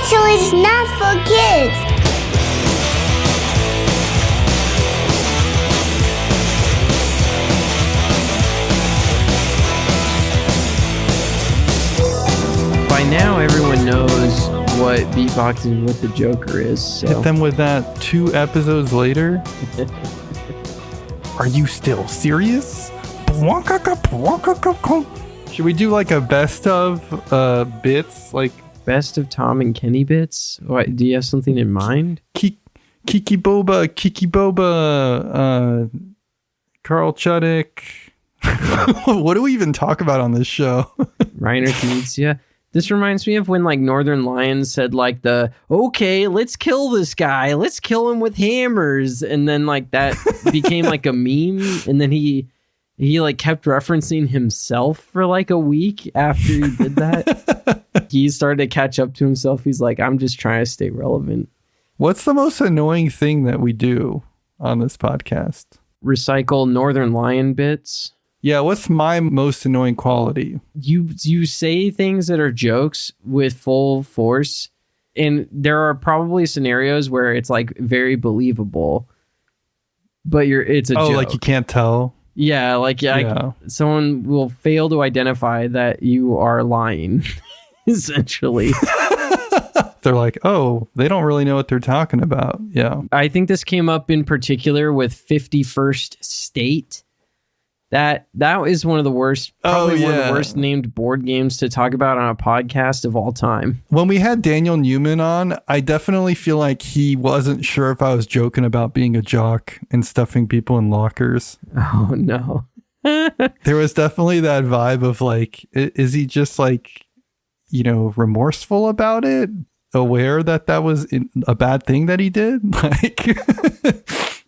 Actually, it's not for kids. By now, everyone knows what beatboxing with the Joker is. So. Hit them with that 2 episodes later. Are you still serious? Should we do like a best of bits? Like best of Tom and Kenny bits? What, do you have something in mind? Kiki Boba, Carl Chuddick. What do we even talk about on this show? Reiner, Knizia. This reminds me of when like Northern Lions said like okay, let's kill this guy. Let's kill him with hammers. And then like that became like a meme. And then he like kept referencing himself for like a week after he did that. He started to catch up to himself. He's like, I'm just trying to stay relevant. What's the most annoying thing that we do on this podcast? Recycle Northern Lion bits. Yeah, what's my most annoying quality? You say things that are jokes with full force, and there are probably scenarios where it's like very believable, but it's a joke. Like you can't tell? Yeah, like someone will fail to identify that you are lying, essentially. They're like, oh, they don't really know what they're talking about. Yeah. I think this came up in particular with 51st State. That is one of the worst, probably one of the worst named board games to talk about on a podcast of all time. When we had Daniel Newman on, I definitely feel like he wasn't sure if I was joking about being a jock and stuffing people in lockers. Oh, no. There was definitely that vibe of like, is he just like, remorseful about it? Aware that was a bad thing that he did? Like...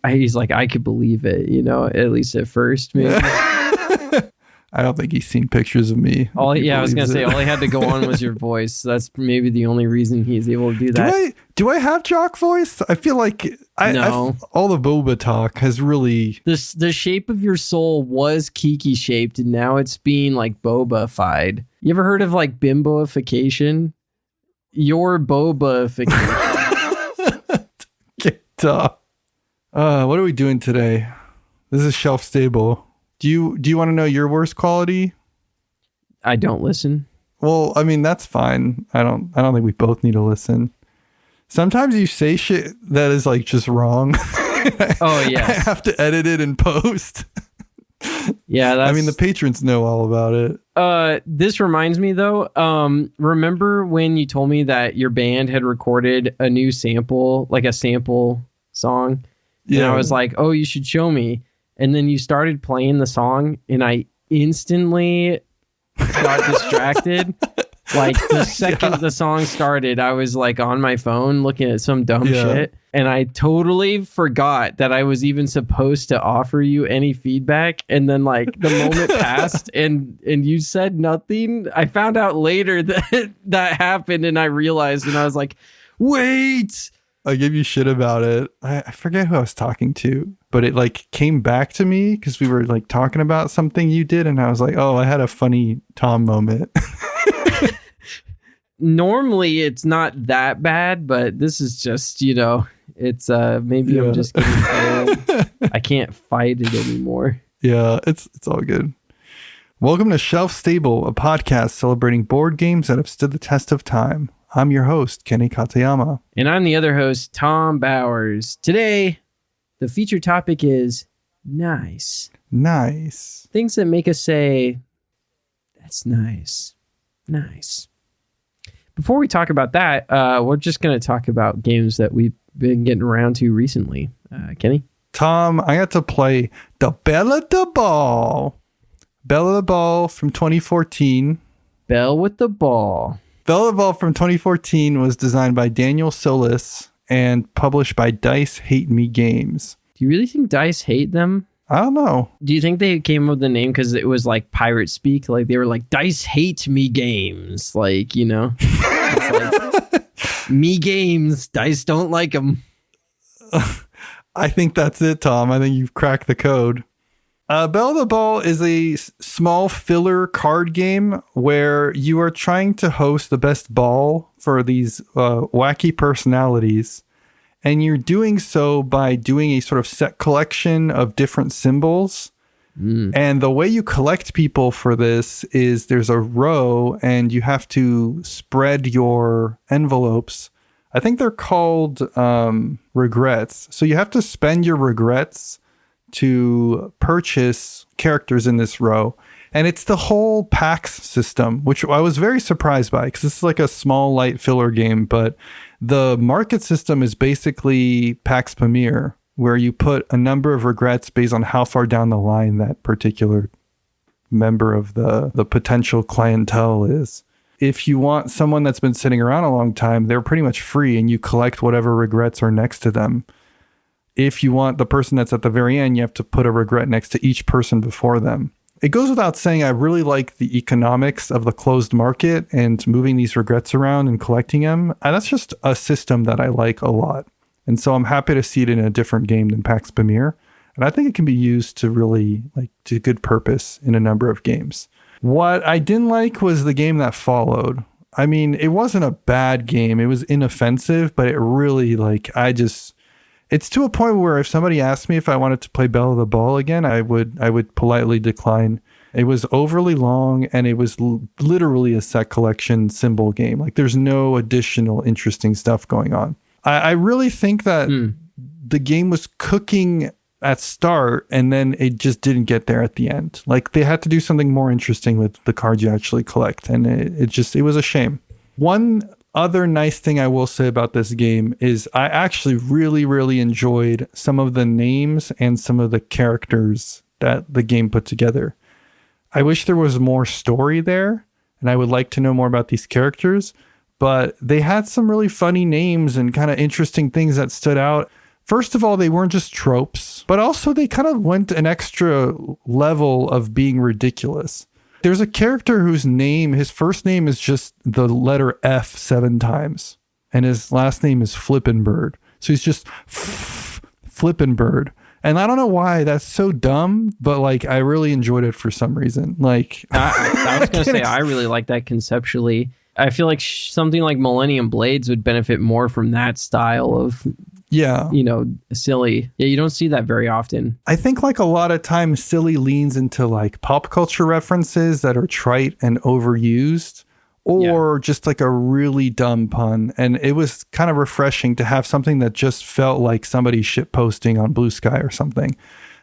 He's like, I could believe it, at least at first, maybe. I don't think he's seen pictures of me. I was going to say, all he had to go on was your voice. That's maybe the only reason he's able to do that. Do I have jock voice? I feel like all the boba talk has really... The shape of your soul was Kiki shaped, and now it's being like boba-fied. You ever heard of like bimboification? Your boba-ification. Get up. What are we doing today? This is shelf stable. Do you want to know your worst quality? I don't listen. Well, I mean, that's fine. I don't think we both need to listen. Sometimes you say shit that is like just wrong. Oh yeah. I have to edit it and post. Yeah, I mean, the patrons know all about it. This reminds me though, remember when you told me that your band had recorded a new sample, like a sample song? Yeah. And I was like, oh, you should show me. And then you started playing the song and I instantly got distracted. Like the second the song started, I was like on my phone looking at some dumb shit. And I totally forgot that I was even supposed to offer you any feedback. And then like the moment passed and you said nothing. I found out later that happened and I realized and I was like, wait. I gave you shit about it. I forget who I was talking to, but it like came back to me because we were like talking about something you did. And I was like, oh, I had a funny Tom moment. Normally it's not that bad, but this is just, it's maybe I'm just getting old. I can't fight it anymore. Yeah, it's all good. Welcome to Shelf Stable, a podcast celebrating board games that have stood the test of time. I'm your host, Kenny Katayama. And I'm the other host, Tom Bowers. Today, the featured topic is nice. Nice. Things that make us say, that's nice. Nice. Before we talk about that, we're just going to talk about games that we've been getting around to recently. Kenny? Tom, I got to play the Belle at the Ball. Belle at the Ball from 2014. Belle with the Ball. Belle at the Ball from 2014 was designed by Daniel Solis and published by Dice Hate Me Games. Do you really think Dice hate them? I don't know. Do you think they came up with the name because it was like pirate speak? Like they were like, Dice Hate Me Games. Like, It's like, me games. Dice don't like them. I think that's it, Tom. I think you've cracked the code. Belle the Ball is a small filler card game where you are trying to host the best ball for these wacky personalities. And you're doing so by doing a sort of set collection of different symbols. And the way you collect people for this is there's a row and you have to spread your envelopes. I think they're called regrets. So you have to spend your regrets to purchase characters in this row. And it's the whole packs system, which I was very surprised by because this is like a small, light filler game. But the market system is basically Pax Pamir, where you put a number of regrets based on how far down the line that particular member of the potential clientele is. If you want someone that's been sitting around a long time, they're pretty much free and you collect whatever regrets are next to them. If you want the person that's at the very end, you have to put a regret next to each person before them. It goes without saying, I really like the economics of the closed market and moving these regrets around and collecting them. And that's just a system that I like a lot. And so I'm happy to see it in a different game than Pax Pamir. And I think it can be used to really to good purpose in a number of games. What I didn't like was the game that followed. I mean, it wasn't a bad game. It was inoffensive, but it really it's to a point where if somebody asked me if I wanted to play Belle the Ball again, I would politely decline. It was overly long and it was literally a set collection symbol game. Like there's no additional interesting stuff going on. I really think that the game was cooking at start and then it just didn't get there at the end. Like they had to do something more interesting with the cards you actually collect. And it was a shame. One other nice thing I will say about this game is I actually really, really enjoyed some of the names and some of the characters that the game put together. I wish there was more story there, and I would like to know more about these characters, but they had some really funny names and kind of interesting things that stood out. First of all, they weren't just tropes, but also they kind of went an extra level of being ridiculous. There's a character his first name is just the letter F 7 times, and his last name is Flippenbird. So he's just Flippenbird. And I don't know why that's so dumb, but I really enjoyed it for some reason. I was going to say, I really like that conceptually. I feel like something like Millennium Blades would benefit more from that style of silly. Yeah, you don't see that very often. I think a lot of times silly leans into pop culture references that are trite and overused or just a really dumb pun. And it was kind of refreshing to have something that just felt like somebody shit posting on Blue Sky or something.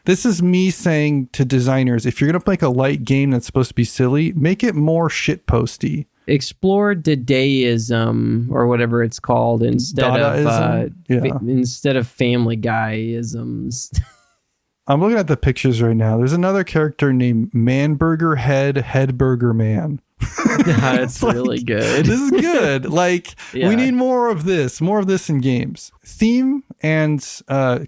This is me saying to designers, if you're going to make a light game that's supposed to be silly, make it more shit posty. Explore Dadaism or whatever it's called instead of Family Guy-isms. I'm looking at the pictures right now. There's another character named Manburger Headburger Man. It's really good. This is good. We need more of this in games. Theme and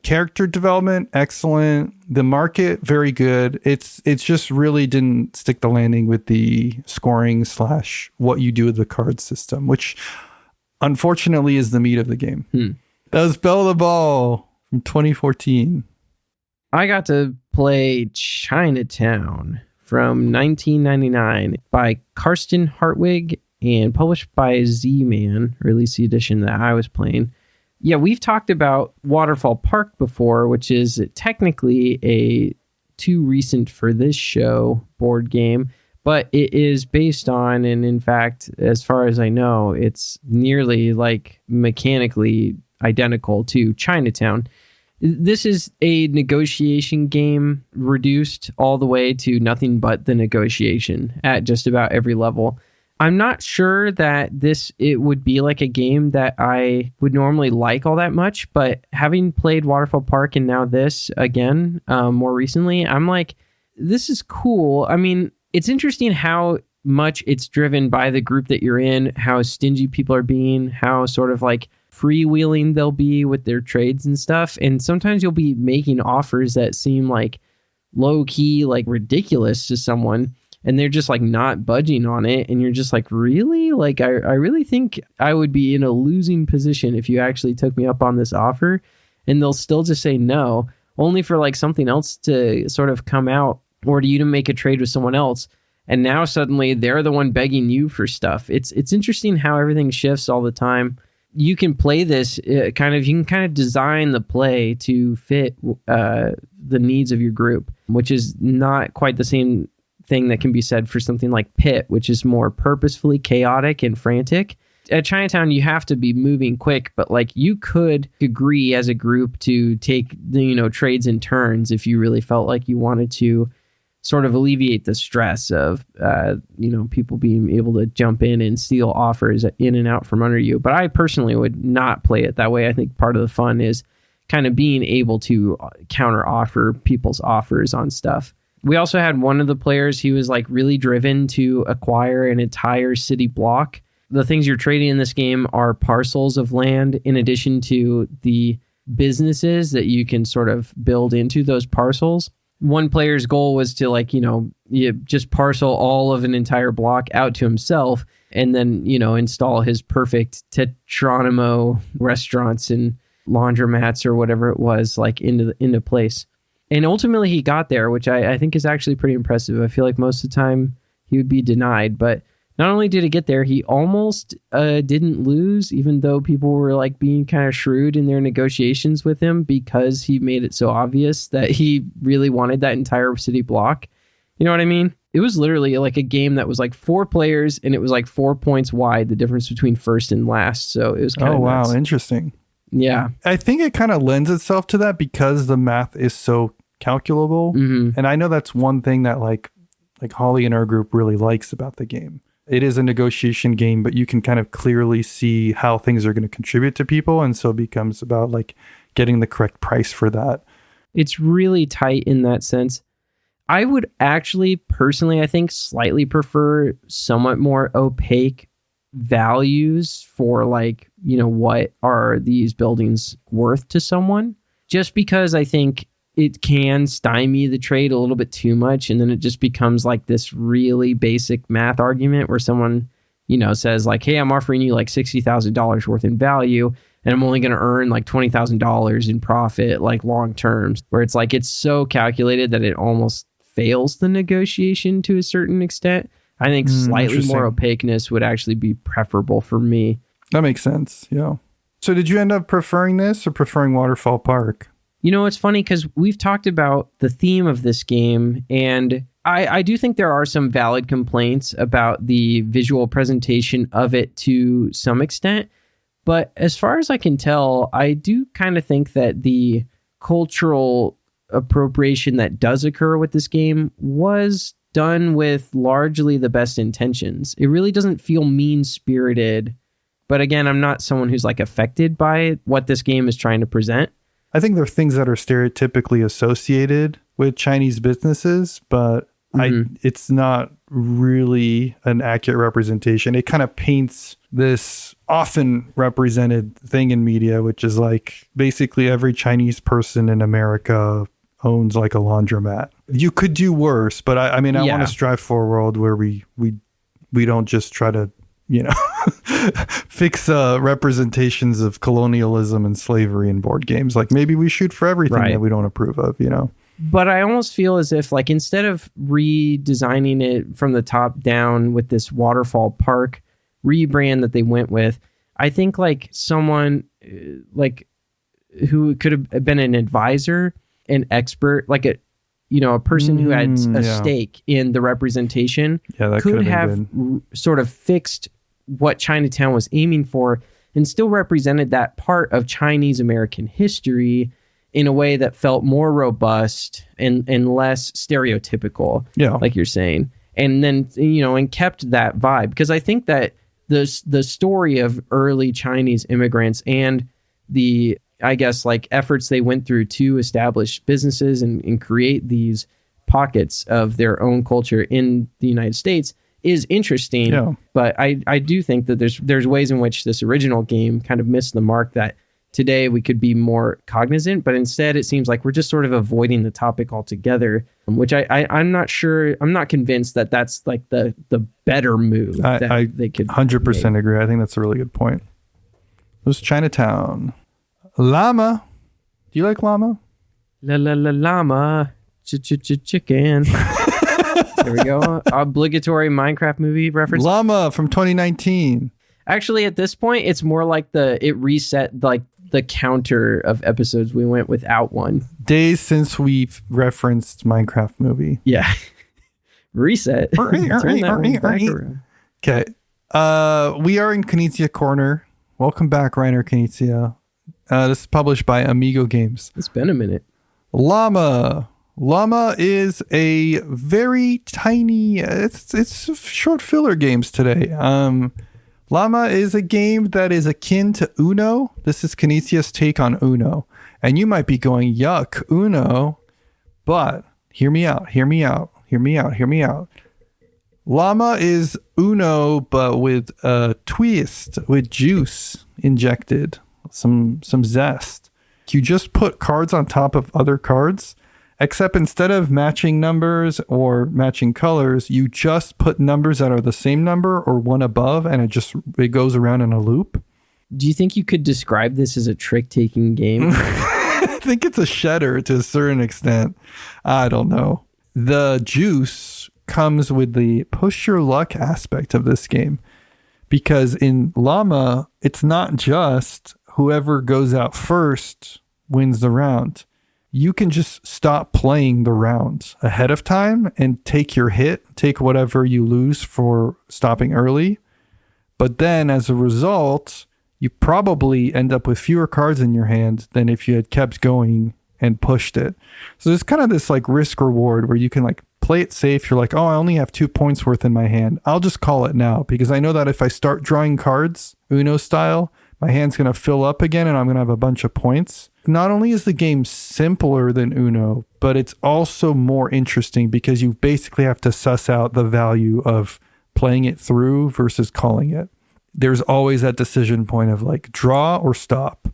character development, excellent. The market, very good. It's just really didn't stick the landing with the scoring / what you do with the card system, which unfortunately is the meat of the game. That was Belle the Ball from 2014. I got to play Chinatown from 1999 by Karsten Hartwig and published by Z-Man, or at least the edition that I was playing. Yeah, we've talked about Waterfall Park before, which is technically a too recent for this show board game, but it is based on, and in fact, as far as I know, it's nearly mechanically identical to Chinatown. This is a negotiation game reduced all the way to nothing but the negotiation at just about every level. I'm not sure that it would be a game that I would normally like all that much, but having played Waterfall Park and now this again, more recently, I'm this is cool. I mean, it's interesting how much it's driven by the group that you're in, how stingy people are being, how sort of freewheeling they'll be with their trades and stuff. And sometimes you'll be making offers that seem low key, ridiculous to someone, and they're just not budging on it. And you're just really? I really think I would be in a losing position if you actually took me up on this offer, and they'll still just say no. only for like something else to sort of come out, or to you to make a trade with someone else. And now suddenly they're the one begging you for stuff. It's interesting how everything shifts all the time. You can play this you can kind of design the play to fit the needs of your group, which is not quite the same thing that can be said for something like Pit, which is more purposefully chaotic and frantic. At Chinatown, you have to be moving quick, but like you could agree as a group to take trades in turns if you really felt like you wanted to sort of alleviate the stress of people being able to jump in and steal offers in and out from under you. But I personally would not play it that way. I think part of the fun is kind of being able to counter offer people's offers on stuff. We also had one of the players, he was like really driven to acquire an entire city block. The things you're trading in this game are parcels of land in addition to the businesses that you can sort of build into those parcels. One player's goal was to just parcel all of an entire block out to himself and then, install his perfect Tetronimo restaurants and laundromats or whatever it was into place. And ultimately he got there, which I think is actually pretty impressive. I feel like most of the time he would be denied, but not only did he get there, he almost didn't lose, even though people were like being kind of shrewd in their negotiations with him because he made it so obvious that he really wanted that entire city block. You know what I mean? It was literally like a game that was like 4 players and it was like 4 points wide, the difference between first and last. So it was kind of nuts. Wow, interesting. Yeah. I think it kind of lends itself to that because the math is so calculable. Mm-hmm. And I know that's one thing that like Holly and our group really likes about the game. It is a negotiation game, but you can kind of clearly see how things are going to contribute to people. And so it becomes about like getting the correct price for that. It's really tight in that sense. I would actually personally, I think, slightly prefer somewhat more opaque values for what are these buildings worth to someone, just because I think it can stymie the trade a little bit too much. And then it just becomes like this really basic math argument where someone, says like, hey, I'm offering you like $60,000 worth in value and I'm only going to earn like $20,000 in profit, like long terms, where it's like, it's so calculated that it almost fails the negotiation to a certain extent. I think slightly more opaqueness would actually be preferable for me. That makes sense. Yeah. So did you end up preferring this or preferring Waterfall Park? It's funny because we've talked about the theme of this game, and I do think there are some valid complaints about the visual presentation of it to some extent. But as far as I can tell, I do kind of think that the cultural appropriation that does occur with this game was done with largely the best intentions. It really doesn't feel mean-spirited. But again, I'm not someone who's like affected by what this game is trying to present. I think there are things that are stereotypically associated with Chinese businesses, but it's not really an accurate representation. It kind of paints this often represented thing in media, which is like basically every Chinese person in America owns like a laundromat. You could do worse, but I want to strive for a world where we don't just try to fix representations of colonialism and slavery in board games. Like maybe we shoot for everything that we don't approve of, But I almost feel as if like instead of redesigning it from the top down with this Waterfall Park rebrand that they went with, I think like someone like who could have been an advisor, an expert, like a person who had a stake in the representation could have sort of fixed what Chinatown was aiming for and still represented that part of Chinese American history in a way that felt more robust and less stereotypical, like you're saying. And then, and kept that vibe. Because I think that the story of early Chinese immigrants and the, I guess, like efforts they went through to establish businesses and create these pockets of their own culture in the United States is interesting. But I do think that there's ways in which this original game kind of missed the mark that today we could be more cognizant, but instead it seems like we're just sort of avoiding the topic altogether, which I'm not sure, I'm not convinced that that's like the better move that they could 100% agree. I think that's a really good point. It was Chinatown. Llama. Do you like Llama? LLAMA. Chicken. There we go. Obligatory Minecraft movie reference. Llama from 2019. Actually, at this point, it's more like it reset like the counter of episodes we went without one. Days since we've referenced Minecraft movie. Yeah. Reset. Turn that one back around. Okay. We are in Knizia Corner. Welcome back, Reiner Knizia. This is published by AMIGO Games. It's been a minute. Llama. Llama is a very tiny, it's short filler games today. Llama is a game that is akin to Uno. This is Knizia's take on Uno. And you might be going, yuck, Uno. But hear me out. Llama is Uno, but with a twist, with juice injected, some zest. You just put cards on top of other cards. Except instead of matching numbers or matching colors, you just put numbers that are the same number or one above, and it goes around in a loop. Do you think you could describe this as a trick-taking game? I think it's a shedder to a certain extent. I don't know. The juice comes with the push your luck aspect of this game. Because in Llama, it's not just whoever goes out first wins the round. You can just stop playing the rounds ahead of time and take your hit, take whatever you lose for stopping early. But then as a result, you probably end up with fewer cards in your hand than if you had kept going and pushed it. So there's kind of this like risk reward where you can like play it safe. You're like, oh, I only have 2 points worth in my hand. I'll just call it now because I know that if I start drawing cards, Uno style, my hand's going to fill up again and I'm going to have a bunch of points. Not only is the game simpler than Uno, but it's also more interesting because you basically have to suss out the value of playing it through versus calling it. There's always that decision point of like draw or stop.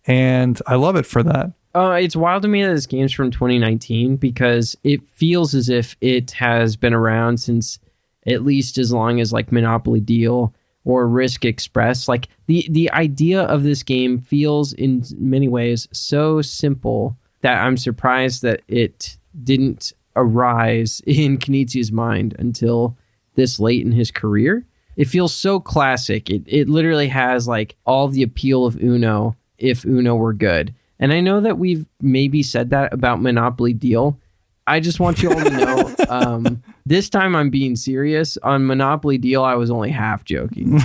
And I love it for that. It's wild to me that this game's from 2019 because it feels as if it has been around since at least as long as like Monopoly Deal or Risk Express. Like the idea of this game feels in many ways so simple that I'm surprised that it didn't arise in Knizia's mind until this late in his career. It feels so classic. It literally has like all the appeal of Uno if Uno were good. And I know that we've maybe said that about Monopoly Deal. I just want you all to know, this time I'm being serious. On Monopoly Deal, I was only half joking.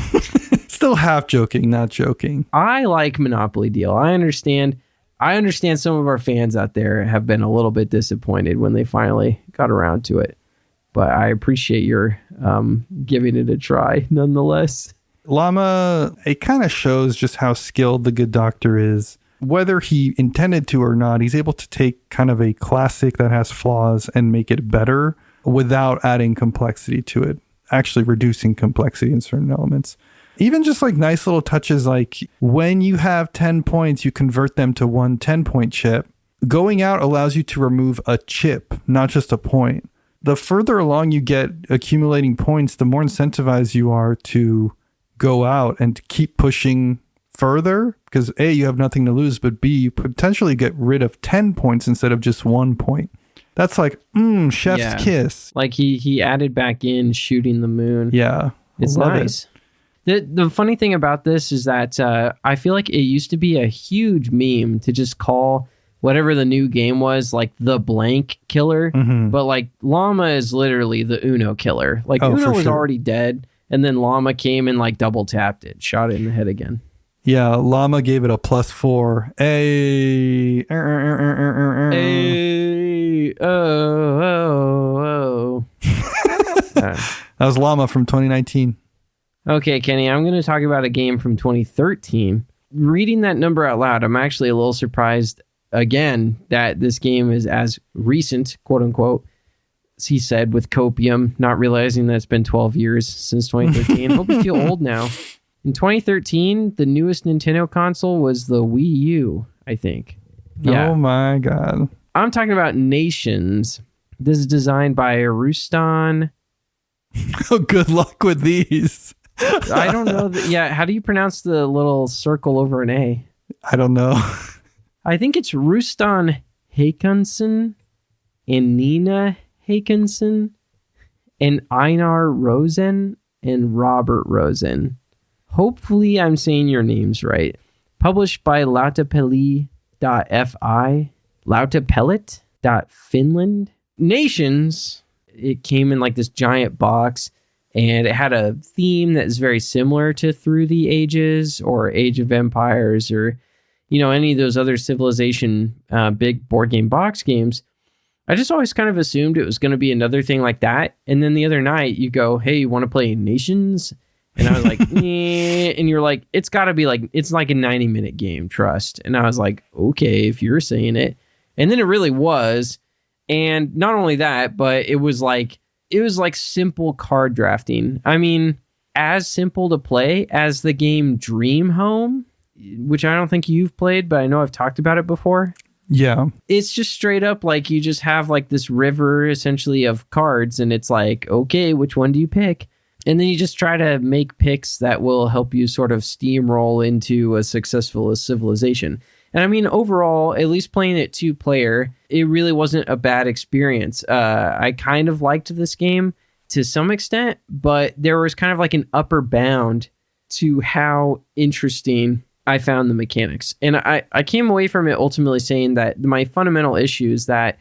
Still half joking, not joking. I like Monopoly Deal. I understand some of our fans out there have been a little bit disappointed when they finally got around to it. But I appreciate your giving it a try nonetheless. Llama, it kind of shows just how skilled the good doctor is. Whether he intended to or not, he's able to take kind of a classic that has flaws and make it better without adding complexity to it, actually reducing complexity in certain elements. Even just like nice little touches like when you have 10 points, you convert them to one 10-point chip. Going out allows you to remove a chip, not just a point. The further along you get accumulating points, the more incentivized you are to go out and keep pushing further because A, you have nothing to lose, but B, you potentially get rid of 10 points instead of just 1 point. That's like, chef's kiss. Like he added back in shooting the moon. Yeah. It's nice. The funny thing about this is that I feel like it used to be a huge meme to just call whatever the new game was like the blank killer. Mm-hmm. But like Llama is literally the Uno killer. Like Uno was already dead. And then Llama came and like double tapped it, shot it in the head again. Yeah, Llama gave it a +4. Hey. Hey. Oh. That was Llama from 2019. Okay, Kenny, I'm going to talk about a game from 2013. Reading that number out loud, I'm actually a little surprised again that this game is as recent, quote unquote, as he said, with Copium, not realizing that it's been 12 years since 2013. Hope you feel old now. In 2013, the newest Nintendo console was the Wii U, I think. Yeah. Oh my God. I'm talking about Nations. This is designed by Rustan. Oh, good luck with these. I don't know. How do you pronounce the little circle over an A? I don't know. I think it's Rustan Håkansson and Nina Håkansson and Einar Rosén and Robert Rosén. Hopefully I'm saying your names right. Published by Lautapelit.fi, Lautapelit.finland. Nations, it came in like this giant box, and it had a theme that is very similar to Through the Ages or Age of Empires or, you know, any of those other Civilization big board game box games. I just always kind of assumed it was going to be another thing like that. And then the other night you go, hey, you want to play Nations? And I was like, eh. And you're like, it's got to be like, it's like a 90-minute game, trust. And I was like, okay, if you're saying it. And then it really was. And not only that, but it was like simple card drafting. I mean, as simple to play as the game Dream Home, which I don't think you've played, but I know I've talked about it before. Yeah. It's just straight up like you just have like this river essentially of cards, and it's like, okay, which one do you pick? And then you just try to make picks that will help you sort of steamroll into a successful civilization. And I mean, overall, at least playing it 2-player, it really wasn't a bad experience. I kind of liked this game to some extent, but there was kind of like an upper bound to how interesting I found the mechanics. And I came away from it ultimately saying that my fundamental issue is that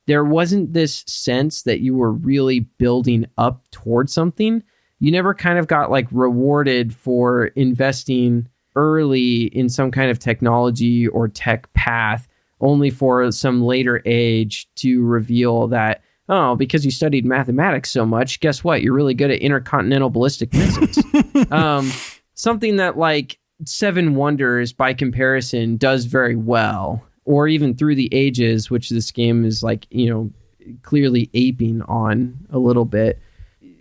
there wasn't this sense that you were really building up towards something. You never kind of got like rewarded for investing early in some kind of technology or tech path, only for some later age to reveal that, oh, because you studied mathematics so much, guess what? You're really good at intercontinental ballistic missiles. Something that like Seven Wonders by comparison does very well, or even Through the Ages, which this game is like, you know, clearly aping on a little bit.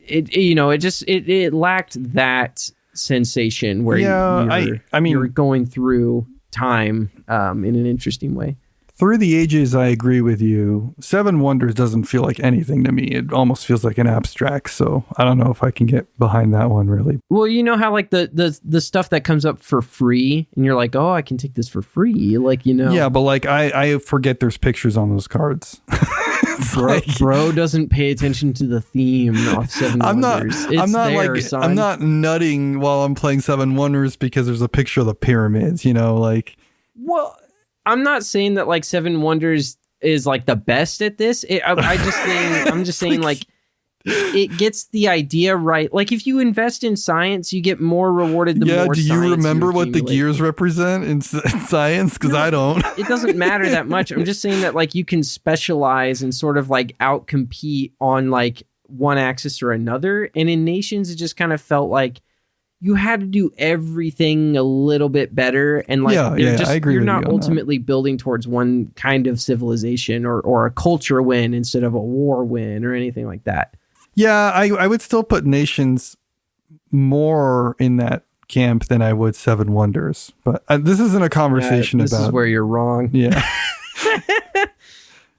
It lacked that sensation where you're going through time in an interesting way. Through the Ages, I agree with you. Seven Wonders doesn't feel like anything to me. It almost feels like an abstract. So I don't know if I can get behind that one, really. Well, you know how like the stuff that comes up for free and you're like, oh, I can take this for free. Like, you know. Yeah, but like I forget there's pictures on those cards. Bro doesn't pay attention to the theme of Seven Wonders. I'm not nutting while I'm playing Seven Wonders because there's a picture of the pyramids, you know, like. Well, I'm not saying that like Seven Wonders is like the best at this. I'm just saying like it gets the idea right. Like if you invest in science, you get more rewarded the more science. Yeah, do you remember what the gears represent in science? Because I don't. It doesn't matter that much. I'm just saying that like you can specialize and sort of like outcompete on like one axis or another. And in Nations, it just kind of felt like you had to do everything a little bit better. And like, I agree you're not ultimately building towards one kind of civilization or a culture win instead of a war win or anything like that. Yeah, I would still put Nations more in that camp than I would Seven Wonders. But this isn't a conversation this is where you're wrong. Yeah.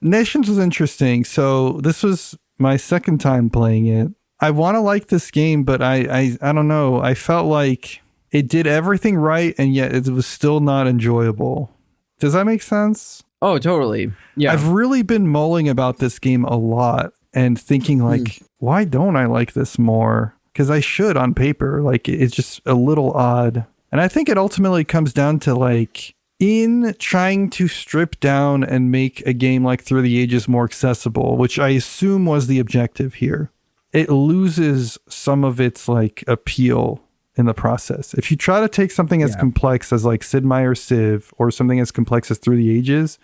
Nations was interesting. So this was my second time playing it. I want to like this game, but I don't know. I felt like it did everything right, and yet it was still not enjoyable. Does that make sense? Oh, totally. Yeah. I've really been mulling about this game a lot and thinking like, why don't I like this more? Because I should on paper. Like, it's just a little odd. And I think it ultimately comes down to like, in trying to strip down and make a game like Through the Ages more accessible, which I assume was the objective here, it loses some of its like appeal in the process. If you try to take something as complex as like Sid Meier's Civ or something as complex as Through the Ages,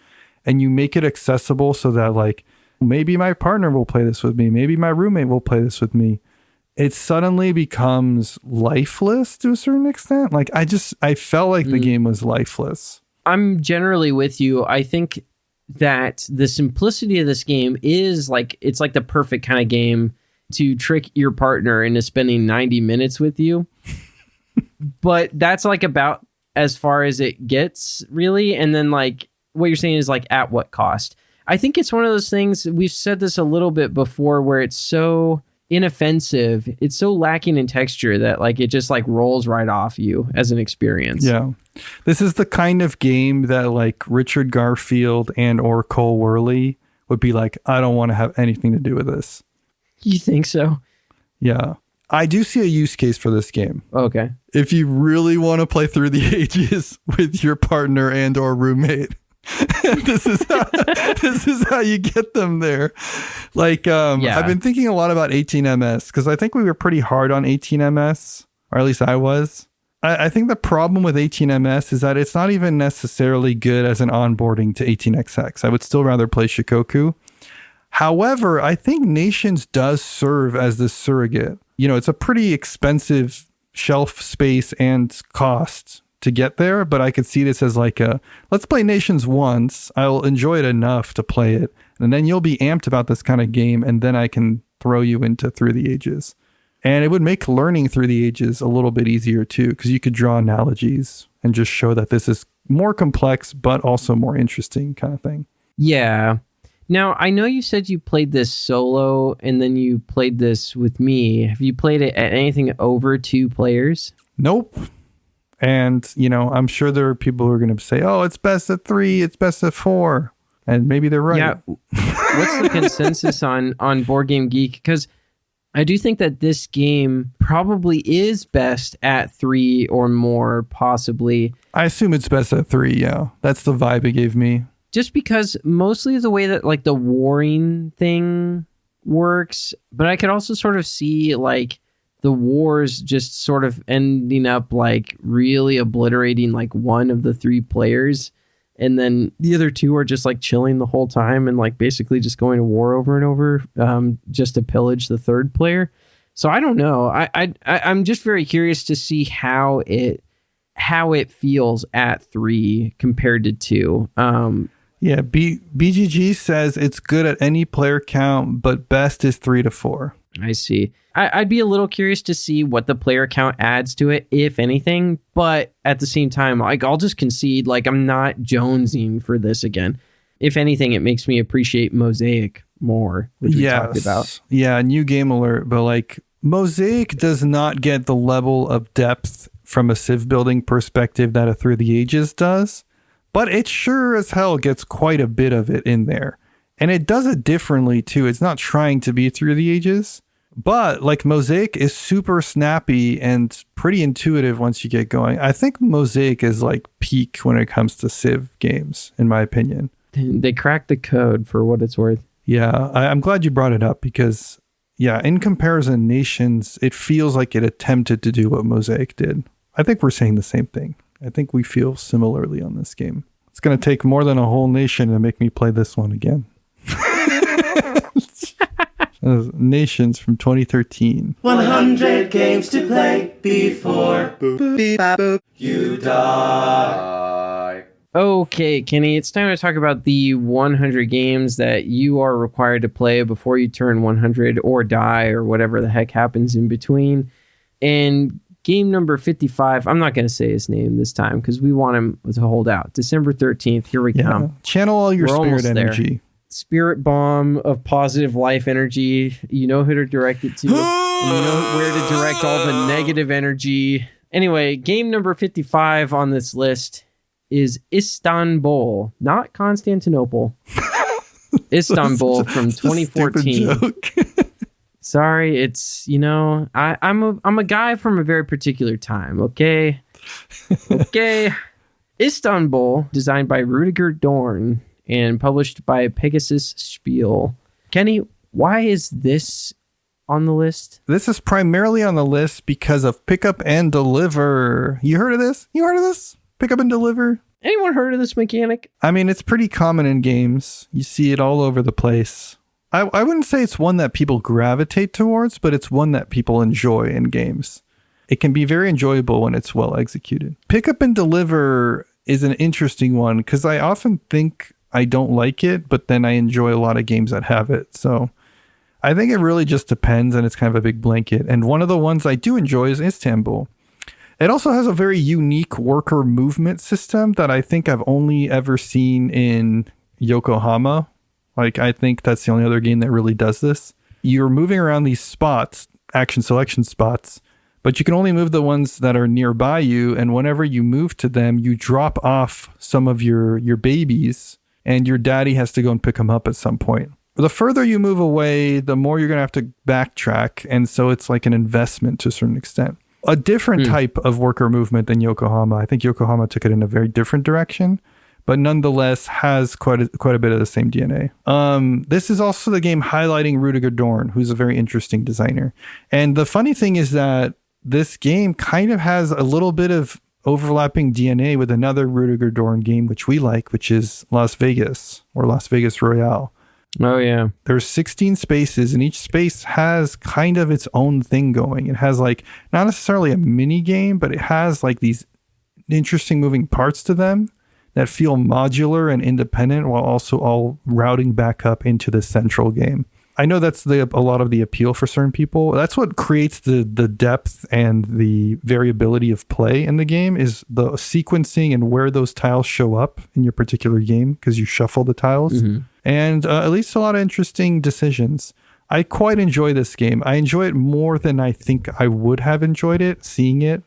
and you make it accessible so that like, maybe my partner will play this with me, maybe my roommate will play this with me, it suddenly becomes lifeless to a certain extent. Like I felt like the game was lifeless. I'm generally with you. I think that the simplicity of this game is like, it's like the perfect kind of game to trick your partner into spending 90 minutes with you. But that's like about as far as it gets, really. And then like what you're saying is like, at what cost? I think it's one of those things, we've said this a little bit before, where it's so inoffensive. It's so lacking in texture that like it just like rolls right off you as an experience. Yeah. This is the kind of game that like Richard Garfield and or Cole Worley would be like, I don't want to have anything to do with this. You think so? Yeah. I do see a use case for this game. Okay. If you really want to play Through the Ages with your partner and or roommate, this is how you get them there. Like, I've been thinking a lot about 18ms because I think we were pretty hard on 18ms, or at least I was. I think the problem with 18ms is that it's not even necessarily good as an onboarding to 18xx. I would still rather play Shikoku. However, I think Nations does serve as the surrogate. You know, it's a pretty expensive shelf space and cost to get there, but I could see this as like let's play Nations once. I'll enjoy it enough to play it, and then you'll be amped about this kind of game, and then I can throw you into Through the Ages. And it would make learning Through the Ages a little bit easier too, because you could draw analogies and just show that this is more complex, but also more interesting kind of thing. Yeah. Now, I know you said you played this solo and then you played this with me. Have you played it at anything over 2 players? Nope. And, you know, I'm sure there are people who are going to say, oh, it's best at 3, it's best at 4. And maybe they're right. Yeah. What's the consensus on Board Game Geek? Because I do think that this game probably is best at 3 or more, possibly. I assume it's best at 3, yeah. That's the vibe it gave me. Just because mostly the way that like the warring thing works, but I could also sort of see like the wars just sort of ending up like really obliterating like one of the 3 players. And then the other 2 are just like chilling the whole time and like basically just going to war over and over just to pillage the 3rd player. So I don't know. I'm just very curious to see how it feels at 3 compared to 2. Yeah, BGG says it's good at any player count, but best is 3 to 4. I see. I'd be a little curious to see what the player count adds to it, if anything. But at the same time, like I'll just concede, like I'm not jonesing for this again. If anything, it makes me appreciate Mosaic more, which we talked about. Yeah, new game alert. But like Mosaic does not get the level of depth from a civ building perspective that a Through the Ages does. But it sure as hell gets quite a bit of it in there. And it does it differently too. It's not trying to be Through the Ages. But like Mosaic is super snappy and pretty intuitive once you get going. I think Mosaic is like peak when it comes to civ games, in my opinion. They cracked the code for what it's worth. Yeah, I'm glad you brought it up because, yeah, in comparison, Nations, it feels like it attempted to do what Mosaic did. I think we're saying the same thing. I think we feel similarly on this game. It's going to take more than a whole nation to make me play this one again. Nations from 2013. 100 games to play before you die. Okay, Kenny, it's time to talk about the 100 games that you are required to play before you turn 100 or die or whatever the heck happens in between. And game number 55, I'm not going to say his name this time because we want him to hold out. December 13th, here we come. Channel all your spirit energy. There. Spirit bomb of positive life energy. You know who to direct it to. You know where to direct all the negative energy. Anyway, game number 55 on this list is Istanbul, not Constantinople. Istanbul from 2014. Sorry, it's, you know, I'm a guy from a very particular time, okay? Okay. Istanbul, designed by Rüdiger Dorn and published by Pegasus Spiele. Kenny, why is this on the list? This is primarily on the list because of Pick Up and Deliver. You heard of this? Pick Up and Deliver? Anyone heard of this mechanic? I mean, it's pretty common in games. You see it all over the place. I wouldn't say it's one that people gravitate towards, but it's one that people enjoy in games. It can be very enjoyable when it's well executed. Pick Up and Deliver is an interesting one because I often think I don't like it, but then I enjoy a lot of games that have it. So I think it really just depends, and it's kind of a big blanket. And one of the ones I do enjoy is Istanbul. It also has a very unique worker movement system that I think I've only ever seen in Yokohama. Like, I think that's the only other game that really does this. you're moving around these spots, action selection spots, but you can only move the ones that are nearby you. And whenever you move to them, you drop off some of your babies, and your daddy has to go and pick them up at some point. The further you move away, the more you're going to have to backtrack. And so it's like an investment to a certain extent. A different type of worker movement than Yokohama. I think Yokohama took it in a very different direction, but nonetheless has quite a bit of the same DNA. This is also the game highlighting Rüdiger Dorn, who's a very interesting designer. And the funny thing is that this game kind of has a little bit of overlapping DNA with another Rüdiger Dorn game, which we like, which is Las Vegas or Las Vegas Royale. Oh, yeah. There's 16 spaces, and each space has kind of its own thing going. It has like, not necessarily a mini game, but it has like these interesting moving parts to them that feel modular and independent while also all routing back up into the central game. I know that's a lot of the appeal for certain people. That's what creates the depth and the variability of play in the game is the sequencing and where those tiles show up in your particular game because you shuffle the tiles. Mm-hmm. And at least a lot of interesting decisions. I quite enjoy this game. I enjoy it more than I think I would have enjoyed it, seeing it,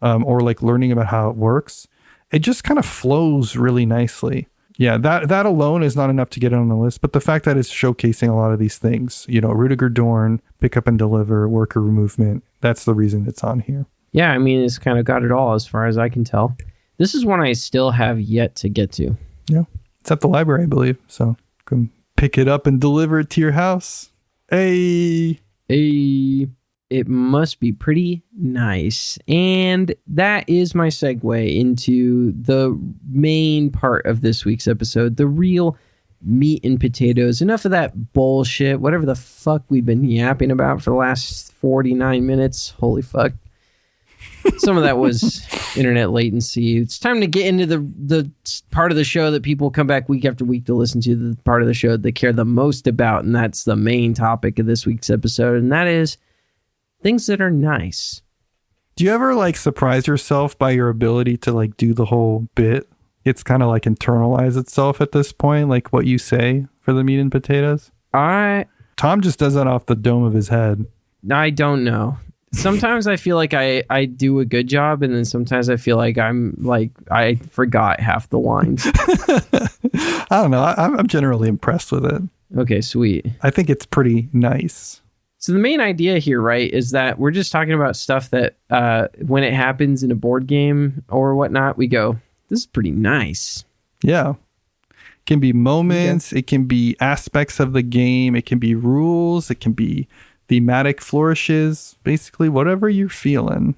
or like learning about how it works. It just kind of flows really nicely. Yeah, that alone is not enough to get it on the list, but the fact that it's showcasing a lot of these things, you know, Rüdiger Dorn, pick up and deliver, worker movement, that's the reason it's on here. Yeah, I mean, it's kind of got it all as far as I can tell. This is one I still have yet to get to. Yeah, it's at the library, I believe, so come pick it up and deliver it to your house. Hey! It must be pretty nice. And that is my segue into the main part of this week's episode, the real meat and potatoes. Enough of that bullshit, whatever the fuck we've been yapping about for the last 49 minutes. Holy fuck. Some of that was internet latency. It's time to get into the part of the show that people come back week after week to listen to, the part of the show they care the most about, and that's the main topic of this week's episode, and that is things that are nice. Do you ever like surprise yourself by your ability to like do the whole bit? It's kind of like internalize itself at this point, like what you say for the meat and potatoes. Tom just does that off the dome of his head. I don't know. Sometimes I feel like I do a good job, and then sometimes I feel like I forgot half the lines. I don't know. I'm generally impressed with it. Okay, sweet. I think it's pretty nice. So the main idea here, right, is that we're just talking about stuff that when it happens in a board game or whatnot, we go, this is pretty nice. Yeah. It can be moments. Yeah. It can be aspects of the game. It can be rules. It can be thematic flourishes. Basically, whatever you're feeling.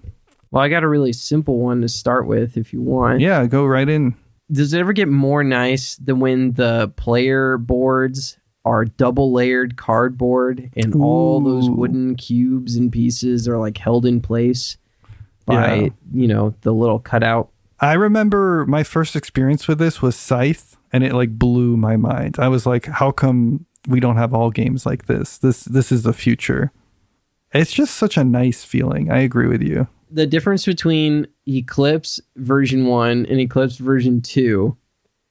Well, I got a really simple one to start with if you want. Yeah, go right in. Does it ever get more nice than when the player boards are double layered cardboard and all those wooden cubes and pieces are like held in place by, you know, the little cutout? I remember my first experience with this was Scythe, and it like blew my mind. I was like, how come we don't have all games like this? This is the future. It's just such a nice feeling. I agree with you. The difference between Eclipse version 1 and Eclipse version 2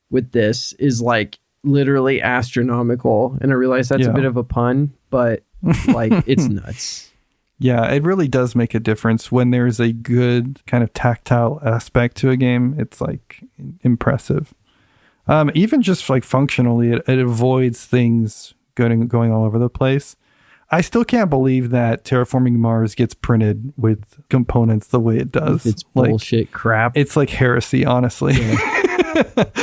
with this is like literally astronomical, and I realize that's a bit of a pun, but like it's nuts. Yeah, it really does make a difference when there's a good kind of tactile aspect to a game. It's like impressive. Even just like functionally, it avoids things going all over the place. I still can't believe that Terraforming Mars gets printed with components the way it does. It's bullshit crap. It's like heresy, honestly. Yeah.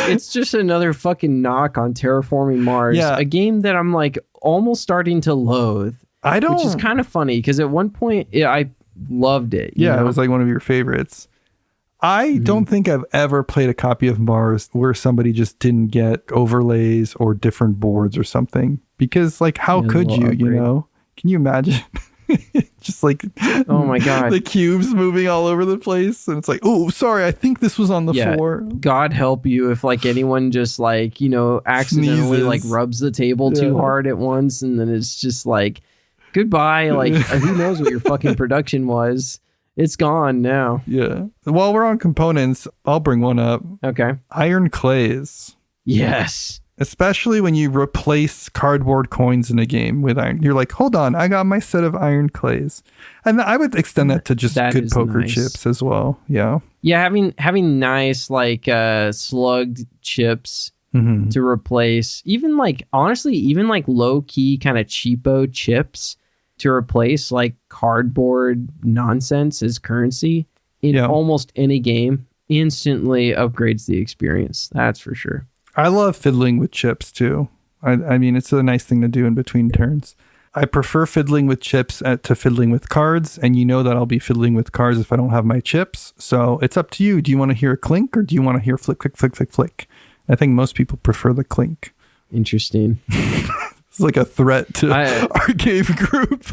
It's just another fucking knock on Terraforming Mars. Yeah. A game that I'm like almost starting to loathe. Which is kind of funny because at one point I loved it. Yeah, it was like one of your favorites. I don't think I've ever played a copy of Mars where somebody just didn't get overlays or different boards or something. Because like, how could you, you know? Can you imagine? Just like, oh my God, the cubes moving all over the place. And it's like, oh, sorry, I think this was on the floor. God help you if like anyone just like, you know, accidentally like rubs the table too hard at once. And then it's just like, goodbye. Like, who knows what your fucking production was? It's gone now. Yeah. While we're on components, I'll bring one up. Okay. Iron clays. Yes. Especially when you replace cardboard coins in a game with iron. You're like, hold on, I got my set of iron clays. And I would extend that to just good poker nice. chips as well. Yeah. Yeah, having nice like slugged chips to replace, even like honestly, even like low key kind of cheapo chips to replace like cardboard nonsense as currency in almost any game instantly upgrades the experience. That's for sure. I love fiddling with chips too. I mean, it's a nice thing to do in between turns. I prefer fiddling with chips to fiddling with cards, and you know that I'll be fiddling with cards if I don't have my chips. So it's up to you. Do you want to hear a clink or do you want to hear flick, click, flick, flick, flick? I think most people prefer the clink. Interesting. It's like a threat to our game group.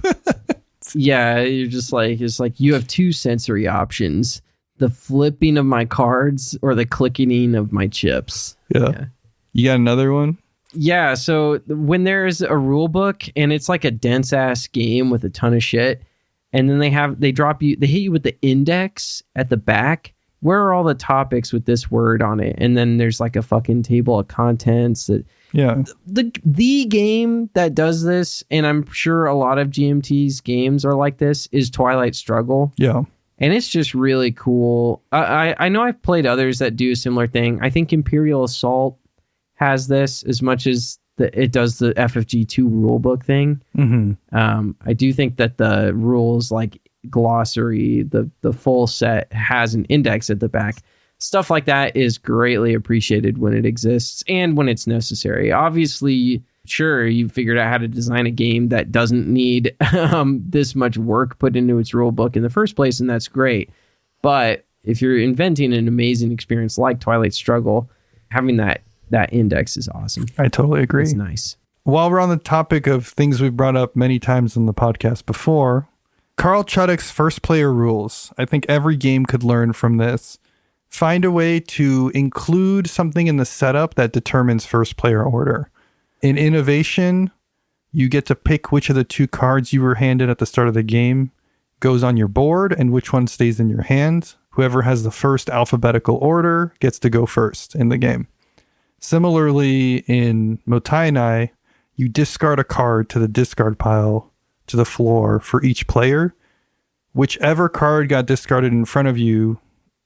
Yeah, you're just like, it's like you have two sensory options: the flipping of my cards or the clicking of my chips. Yeah. You got another one? Yeah, so when there's a rule book and it's like a dense ass game with a ton of shit, and then they hit you with the index at the back. Where are all the topics with this word on it? And then there's like a fucking table of contents that the game that does this, and I'm sure a lot of GMT's games are like this, is Twilight Struggle. Yeah. And it's just really cool. I know I've played others that do a similar thing. I think Imperial Assault has this as much as it does the FFG2 rulebook thing. I do think that the rules like glossary, the full set has an index at the back. Stuff like that is greatly appreciated when it exists and when it's necessary. Obviously, sure, you figured out how to design a game that doesn't need this much work put into its rule book in the first place, and that's great. But if you're inventing an amazing experience like Twilight Struggle, having that index is awesome. I totally agree. It's nice. While we're on the topic of things we've brought up many times in the podcast before, Carl Chudik's first player rules. I think every game could learn from this. Find a way to include something in the setup that determines first player order. In innovation, you get to pick which of the two cards you were handed at the start of the game goes on your board and which one stays in your hand. Whoever has the first alphabetical order gets to go first in the game. Similarly, in Motainai, you discard a card to the discard pile to the floor for each player. Whichever card got discarded in front of you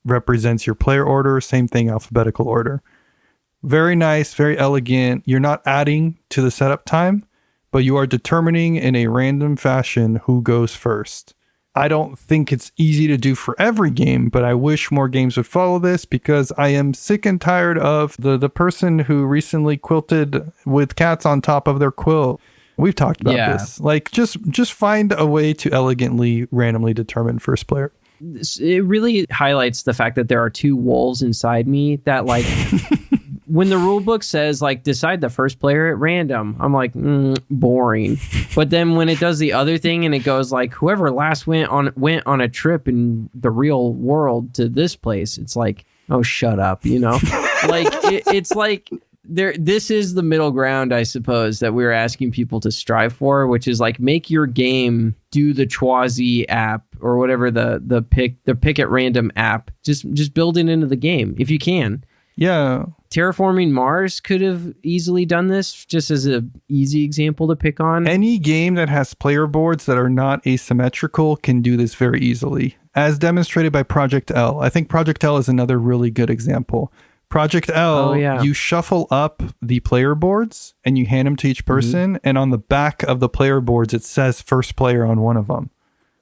represents your player order. Same thing, alphabetical order. Very nice, very elegant. You're not adding to the setup time, but you are determining in a random fashion who goes first. I don't think it's easy to do for every game, but I wish more games would follow this because I am sick and tired of the person who recently quilted with cats on top of their quilt. We've talked about this. Like, just find a way to elegantly, randomly determine first player. It really highlights the fact that there are two wolves inside me that like... When the rule book says like decide the first player at random, I'm like boring. But then when it does the other thing and it goes like whoever last went on a trip in the real world to this place, it's like, oh, shut up, you know. Like it's like this is the middle ground, I suppose, that we're asking people to strive for, which is like make your game do the Chwazi app or whatever the pick at random app. Just build it into the game if you can. Yeah. Terraforming Mars could have easily done this, just as an easy example to pick on. Any game that has player boards that are not asymmetrical can do this very easily, as demonstrated by Project L. I think Project L is another really good example. Project L, you shuffle up the player boards and you hand them to each person, and on the back of the player boards, it says first player on one of them.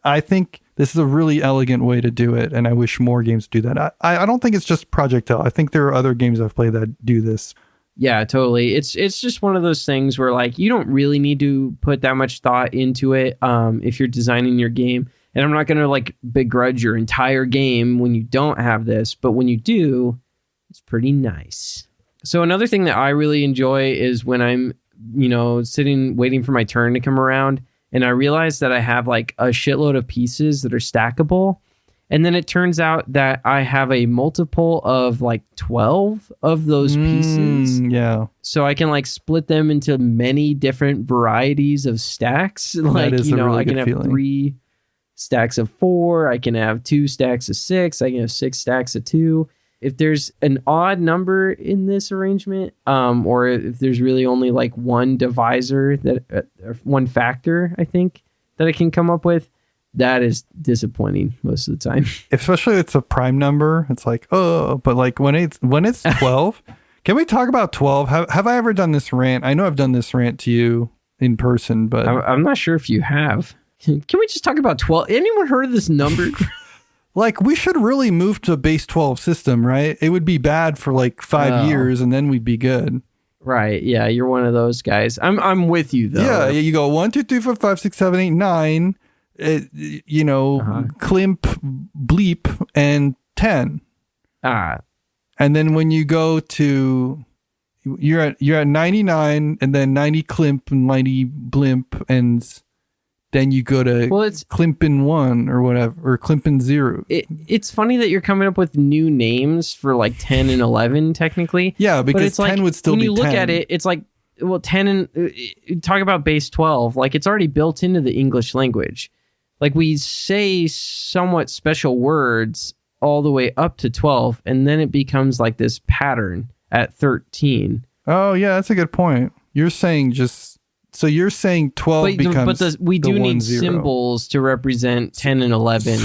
I think this is a really elegant way to do it, and I wish more games do that. I don't think it's just Project L. I think there are other games I've played that do this. Yeah, totally. It's just one of those things where like you don't really need to put that much thought into it if you're designing your game. And I'm not going to like begrudge your entire game when you don't have this, but when you do, it's pretty nice. So another thing that I really enjoy is when I'm, sitting waiting for my turn to come around. And I realized that I have like a shitload of pieces that are stackable. And then it turns out that I have a multiple of like 12 of those pieces. Yeah. So I can like split them into many different varieties of stacks. Like, I can have 3 stacks of 4. I can have 2 stacks of 6. I can have 6 stacks of 2. if there's an odd number in this arrangement, or if there's really only like one divisor that one factor, I think that I can come up with, that is disappointing most of the time. Especially if it's a prime number, it's like, oh, but like when it's 12, can we talk about 12? Have I ever done this rant? I know I've done this rant to you in person, but I'm not sure if you have. Can we just talk about 12? Anyone heard of this number? Like, we should really move to a base 12 system, right? It would be bad for like 5 years and then we'd be good. Right. Yeah. You're one of those guys. I'm with you though. Yeah. You go 1, 2, 3, 4, 5, 6, 7, 8, 9, Klimp, Bleep, and 10. And then when you go to, you're at 99 and then 90 Klimp and 90 Blimp, and then you go to Klimpin 1 or whatever, or Klimpin 0. It's funny that you're coming up with new names for like 10 and 11 technically. Yeah, because 10 like, would still be 10. When you look at it, it's like, well, 10 and talk about base 12, like it's already built into the English language. Like we say somewhat special words all the way up to 12, and then it becomes like this pattern at 13. Oh, yeah, that's a good point. You're saying 12 becomes we do need 10. symbols to represent 10 and 11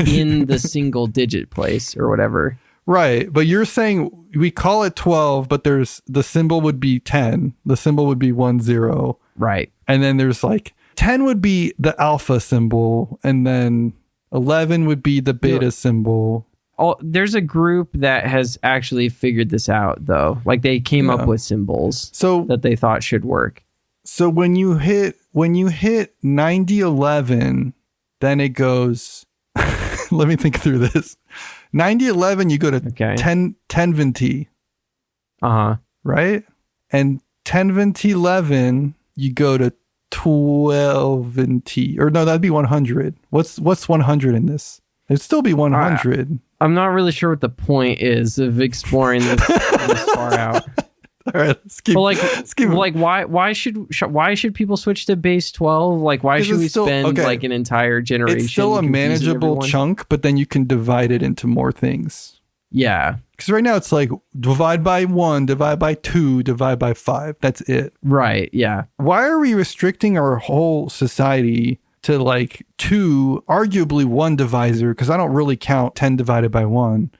in the single digit place or whatever. Right, but you're saying we call it 12, but there's the symbol would be 10. The symbol would be 10. Right. And then there's like 10 would be the alpha symbol, and then 11 would be the beta symbol. There's a group that has actually figured this out, though. Like they came up with symbols that they thought should work. So when you hit 9011, then it goes. Let me think through this. 9011, you go to 1020. Right? And 102011, you go to 1220. Or no, that'd be 100. What's 100 in this? It'd still be 100. I'm not really sure what the point is of exploring this far out. All right, let's keep. Like why should people switch to base 12? Like why should we spend like an entire generation? It's still a manageable chunk, but then you can divide it into more things. Yeah, because right now it's like divide by 1, divide by 2, divide by 5. That's it. Right. Yeah. Why are we restricting our whole society to like 2, arguably 1 divisor? Because I don't really count 10 divided by 1.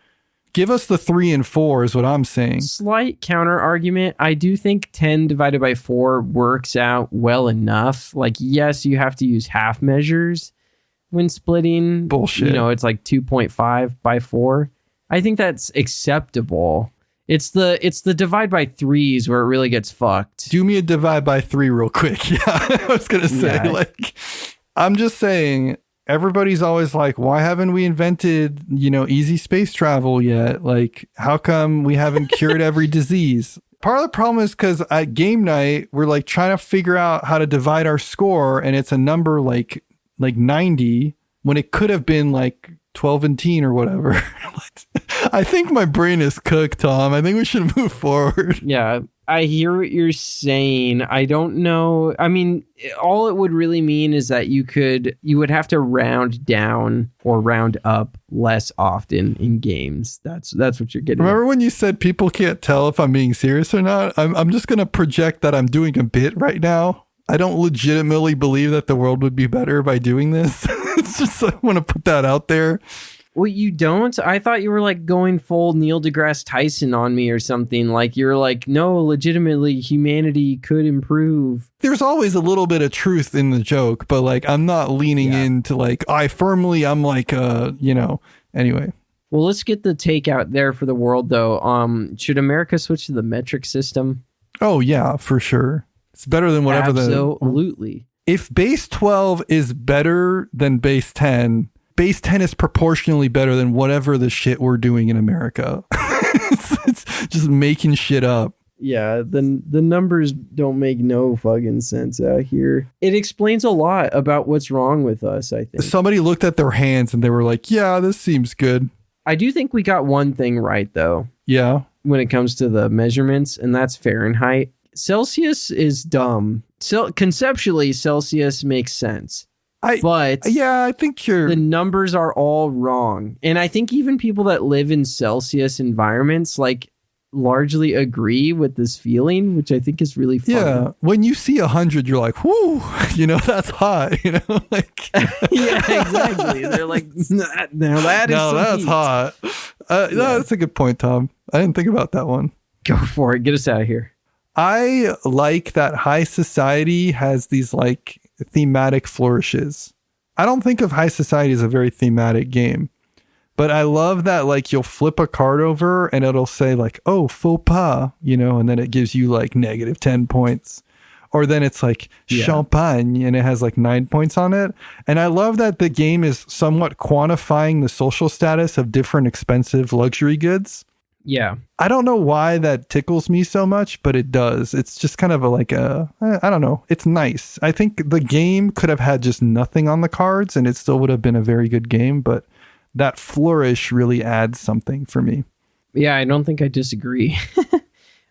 Give us the 3 and 4 is what I'm saying. Slight counter argument. I do think 10 divided by 4 works out well enough. Like, yes, you have to use half measures when splitting. Bullshit. It's like 2.5 by 4. I think that's acceptable. It's the divide by 3s where it really gets fucked. Do me a divide by 3 real quick. Yeah, I was going to say, I'm just saying, everybody's always like, why haven't we invented, easy space travel yet? Like, how come we haven't cured every disease? Part of the problem is because at game night, we're like trying to figure out how to divide our score, and it's a number like 90 when it could have been like 12 and teen or whatever. I think my brain is cooked, Tom. I think we should move forward. Yeah, I hear what you're saying. I don't know. I mean, all it would really mean is that you would have to round down or round up less often in games. That's what you're getting. Remember when you said people can't tell if I'm being serious or not? I'm just going to project that I'm doing a bit right now. I don't legitimately believe that the world would be better by doing this. It's just, I want to put that out there. Well, you don't? I thought you were like going full Neil deGrasse Tyson on me or something. Like you're like, no, legitimately humanity could improve. There's always a little bit of truth in the joke, but like I'm not leaning into like, I'm like, anyway. Well, let's get the take out there for the world though. Should America switch to the metric system? Oh yeah, for sure. It's better than whatever Absolutely. If base 12 is better than base 10, base 10 is proportionally better than whatever the shit we're doing in America. it's just making shit up. Yeah, the numbers don't make no fucking sense out here. It explains a lot about what's wrong with us, I think. Somebody looked at their hands and they were like, yeah, this seems good. I do think we got one thing right, though. Yeah. When it comes to the measurements, and that's Fahrenheit. Celsius is dumb. Conceptually, Celsius makes sense. I think you're... The numbers are all wrong. And I think even people that live in Celsius environments, like, largely agree with this feeling, which I think is really funny. Yeah, when you see 100, you're like, whoo, that's hot, like... Yeah, exactly. They're like, that's hot. No, that's a good point, Tom. I didn't think about that one. Go for it. Get us out of here. I like that high society has these like thematic flourishes. I don't think of high society as a very thematic game. But I love that, like, you'll flip a card over and it'll say, like, oh, faux pas, and then it gives you, like, negative 10 points. Or then it's, like, champagne, and it has, like, 9 points on it. And I love that the game is somewhat quantifying the social status of different expensive luxury goods. Yeah. I don't know why that tickles me so much, but it does. It's just kind of I don't know. It's nice. I think the game could have had just nothing on the cards, and it still would have been a very good game, but... that flourish really adds something for me. Yeah, I don't think I disagree.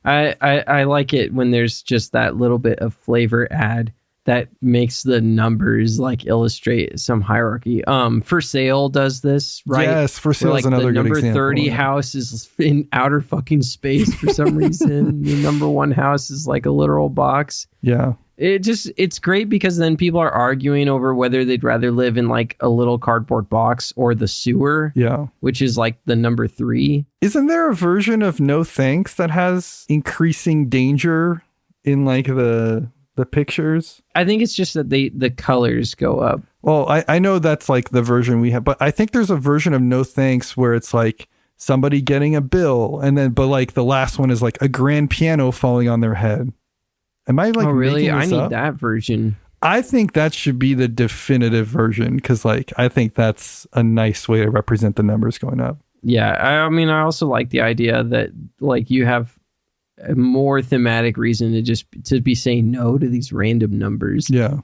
I like it when there's just that little bit of flavor add that makes the numbers like illustrate some hierarchy. For Sale does this, right? Yes, For Sale is another good example. The number 30 house is in outer fucking space for some reason. The number 1 house is like a literal box. Yeah. It's great because then people are arguing over whether they'd rather live in like a little cardboard box or the sewer. Yeah. Which is like the number 3. Isn't there a version of No Thanks that has increasing danger in like the pictures? I think it's just that the colors go up. Well, I know that's like the version we have, but I think there's a version of No Thanks where it's like somebody getting a bill but like the last one is like a grand piano falling on their head. Am I like, oh really? I need up? That version. I think that should be the definitive version because like I think that's a nice way to represent the numbers going up. Yeah, I mean, I also like the idea that like you have a more thematic reason to be saying no to these random numbers. Yeah.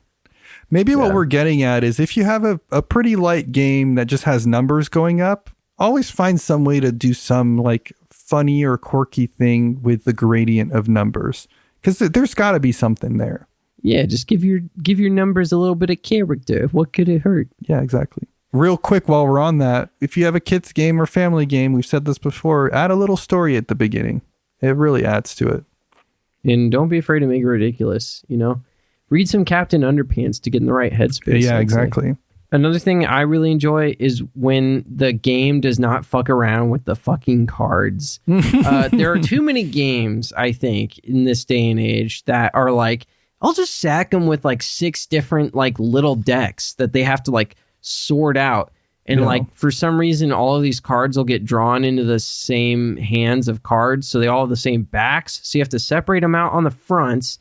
Maybe what we're getting at is if you have a pretty light game that just has numbers going up, always find some way to do some like funny or quirky thing with the gradient of numbers. Because there's got to be something there. Yeah, just give your numbers a little bit of character. What could it hurt? Yeah, exactly. Real quick, while we're on that, if you have a kids game or family game, we've said this before, add a little story at the beginning. It really adds to it. And don't be afraid to make it ridiculous, Read some Captain Underpants to get in the right headspace. Yeah, exactly. Another thing I really enjoy is when the game does not fuck around with the fucking cards. There are too many games, I think, in this day and age that are like, I'll just sack them with like 6 different like little decks that they have to like sort out. And like for some reason, all of these cards will get drawn into the same hands of cards. So they all have the same backs. So you have to separate them out on the fronts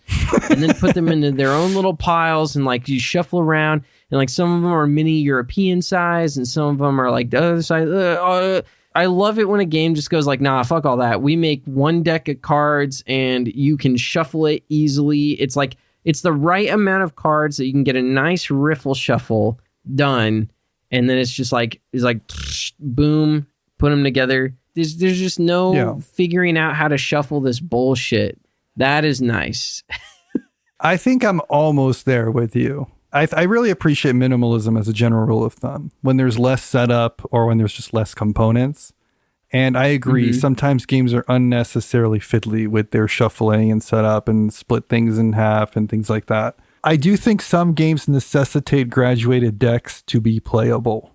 and then put them into their own little piles. And like you shuffle around and like some of them are mini European size and some of them are like the other size. I love it when a game just goes like, nah, fuck all that. We make one deck of cards and you can shuffle it easily. It's like, it's the right amount of cards that you can get a nice riffle shuffle done. And then it's just like, boom, put them together. There's just no figuring out how to shuffle this bullshit. That is nice. I think I'm almost there with you. I really appreciate minimalism as a general rule of thumb. When there's less setup or when there's just less components. And I agree, sometimes games are unnecessarily fiddly with their shuffling and setup and split things in half and things like that. I do think some games necessitate graduated decks to be playable.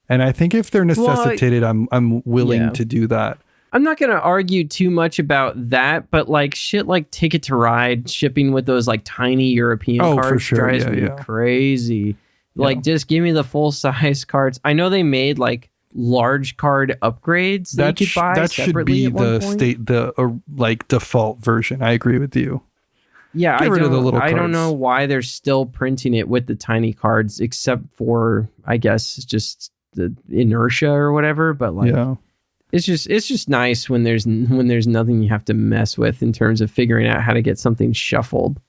And I think if they're necessitated, I'm willing to do that. I'm not going to argue too much about that, but like shit like Ticket to Ride shipping with those like tiny European cards drives me crazy. Like just give me the full size cards. I know they made like large card upgrades that you could buy that should be the like default version. I agree with you. Yeah, I don't know why they're still printing it with the tiny cards, except for I guess just the inertia or whatever. But like, it's just nice when there's nothing you have to mess with in terms of figuring out how to get something shuffled.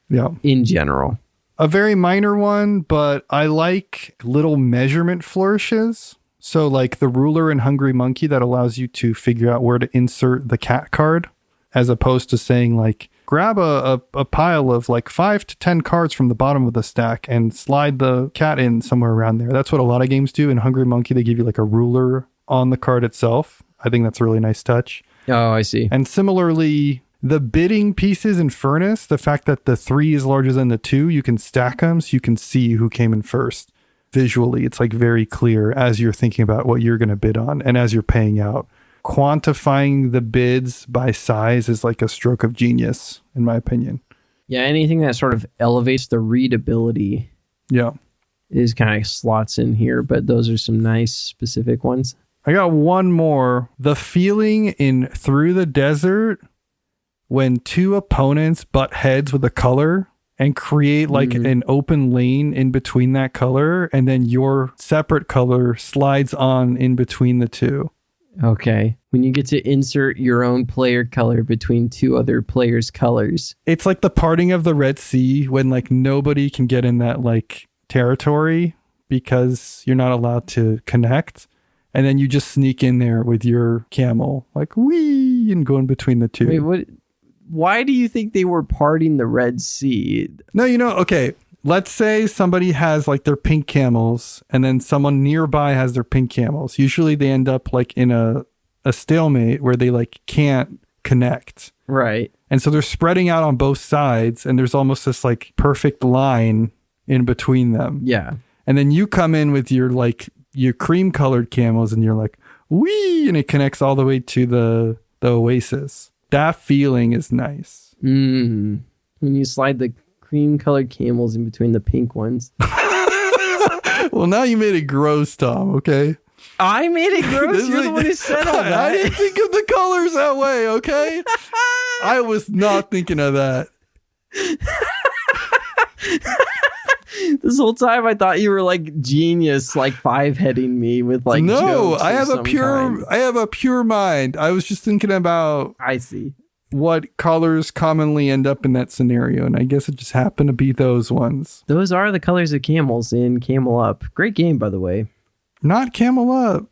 Yeah, in general, a very minor one, but I like little measurement flourishes. So like the ruler in Hungry Monkey that allows you to figure out where to insert the cat card, as opposed to saying like grab a pile of like 5 to 10 cards from the bottom of the stack and slide the cat in somewhere around there. That's what a lot of games do. In Hungry Monkey, they give you like a ruler on the card itself. I think that's a really nice touch. Oh, I see. And similarly, the bidding pieces in Furnace, the fact that the 3 is larger than the 2, you can stack them so you can see who came in first. Visually, it's like very clear as you're thinking about what you're going to bid on and as you're paying out. Quantifying the bids by size is like a stroke of genius, in my opinion. Yeah, anything that sort of elevates the readability is kind of slots in here, but those are some nice specific ones. I got one more. The feeling in Through the Desert when 2 opponents butt heads with a color and create like an open lane in between that color, and then your separate color slides on in between the 2. Okay. When you get to insert your own player color between 2 other players' colors. It's like the parting of the Red Sea when like nobody can get in that like territory because you're not allowed to connect. And then you just sneak in there with your camel, like wee, and go in between the 2. Wait, what? Why do you think they were parting the Red Sea? No, okay. Let's say somebody has like their pink camels and then someone nearby has their pink camels. Usually they end up like in a stalemate where they like can't connect. Right. And so they're spreading out on both sides and there's almost this like perfect line in between them. Yeah. And then you come in with your like your cream colored camels and you're like, wee, and it connects all the way to the oasis. That feeling is nice. When you slide the cream-colored camels in between the pink ones. Well, now you made it gross, Tom, okay? I made it gross? You're the one who said all that. I didn't think of the colors that way, okay? I was not thinking of that. This whole time I thought you were like genius, like 5-heading me with like no, jokes I have a pure mind. I was just thinking about I see what colors commonly end up in that scenario, and I guess it just happened to be those ones. Those are the colors of camels in Camel Up. Great game, by the way. Not Camel Up.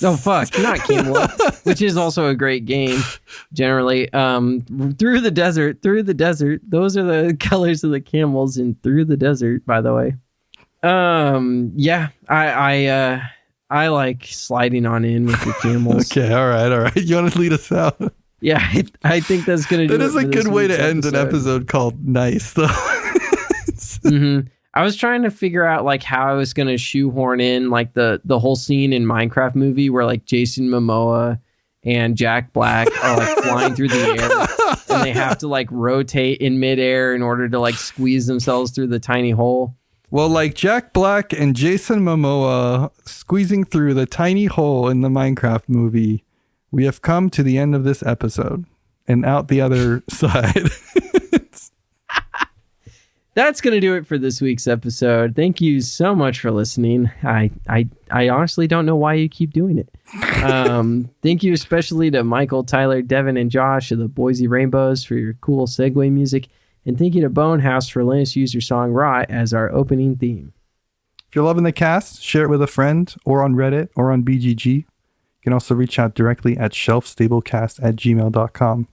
Oh fuck, not Camel Up, which is also a great game. Generally, Through the Desert. Those are the colors of the camels in Through the Desert. By the way, yeah, I like sliding on in with the camels. Okay, all right. You want to lead us out? Yeah, I think that's gonna. That is a good way to end an episode called "Nice," though. I was trying to figure out like how I was gonna shoehorn in like the whole scene in Minecraft movie where like Jason Momoa and Jack Black are like flying through the air and they have to like rotate in midair in order to like squeeze themselves through the tiny hole. Well, like Jack Black and Jason Momoa squeezing through the tiny hole in the Minecraft movie, we have come to the end of this episode and out the other side. That's going to do it for this week's episode. Thank you so much for listening. I honestly don't know why you keep doing it. Thank you especially to Michael, Tyler, Devon, and Josh of the Boise RainBeaus for your cool segue music. And thank you to Bonehouse for letting us use your song Rot as our opening theme. If you're loving the cast, share it with a friend or on Reddit or on BGG. You can also reach out directly at shelfstablecast@gmail.com.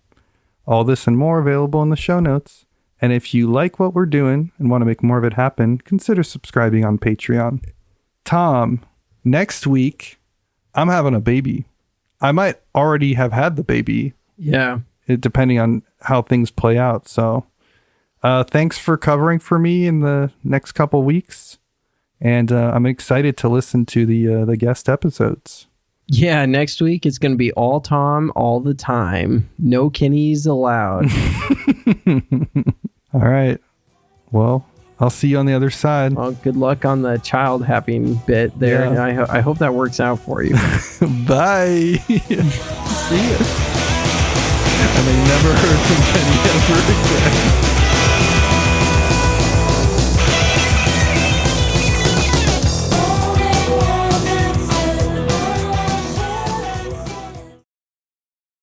All this and more available in the show notes. And if you like what we're doing and want to make more of it happen, consider subscribing on Patreon. Tom, next week, I'm having a baby. I might already have had the baby. Yeah. Depending on how things play out. So thanks for covering for me in the next couple weeks. And I'm excited to listen to the guest episodes. Yeah, next week it's going to be all Tom all the time. No Kenny's allowed. All right. Well, I'll see you on the other side. Well, good luck on the child having bit there. Yeah. And I hope that works out for you. Bye. See ya. And I never heard from Kenny ever again.